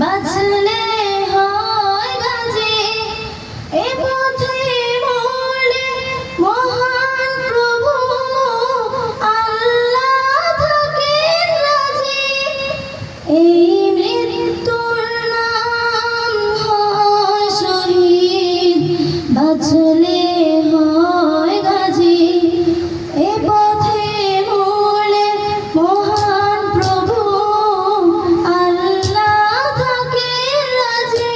বাঁচলে হয় গাজী, এ পথে মরলে মহান প্রভু আল্লাহ থাকেন রাজি। এই মৃত্যুর নাম হয় শহীদ, বাঁচলে হয় গাজী, এ পথে মরলে মহান প্রভু আল্লাহ থাকেন রাজি।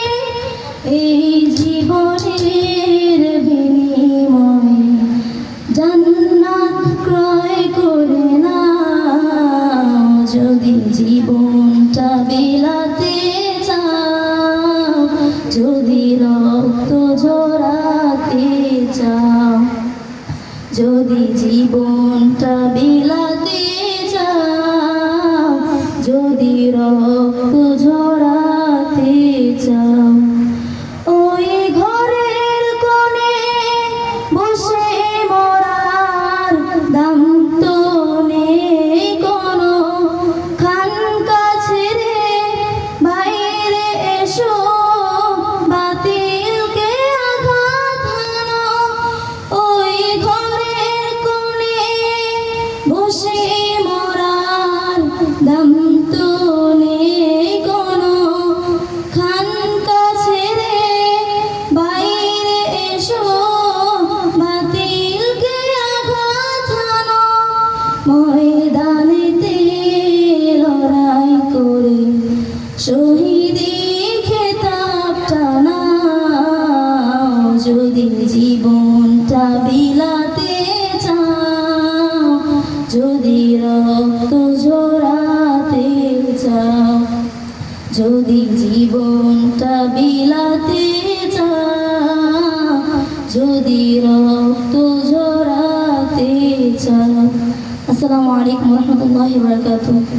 এই জীবনের বিনিময়ে জান্নাত ক্রয় করে নাও, যদি জীবনটা বিলাতে চাও, যদি রক্ত ঝরাতে চাও, যদি জীবনটা বিলাতে চাও, যদি রক্ত ঝরাতে চাও। ওই ঘরের কোণে বসে মরার দাম তো নেই কোনো, খানকা ছেড়ে বাইরে এসো, বাতিলকে আঘাত হানো। ওই ঘরের কোণে বসে মরার দাম তো নেই কোনো, খানকা ছেড়ে বাইরে এসো, বাতিলকে আঘাত হানো। ময়দানেতে লড়াই করে শহীদি খেতাবটা নাও, যদি জীবনটা বিলাতে চাও, যদি রক্ত ঝরাতে চাও, যদি জীবনটা বিলাতে চাও, যদি রক্ত ঝরাতে চাও। আসসালামু আলাইকুম ওয়া রাহমাতুল্লাহি ওয়া বারাকাতুহু।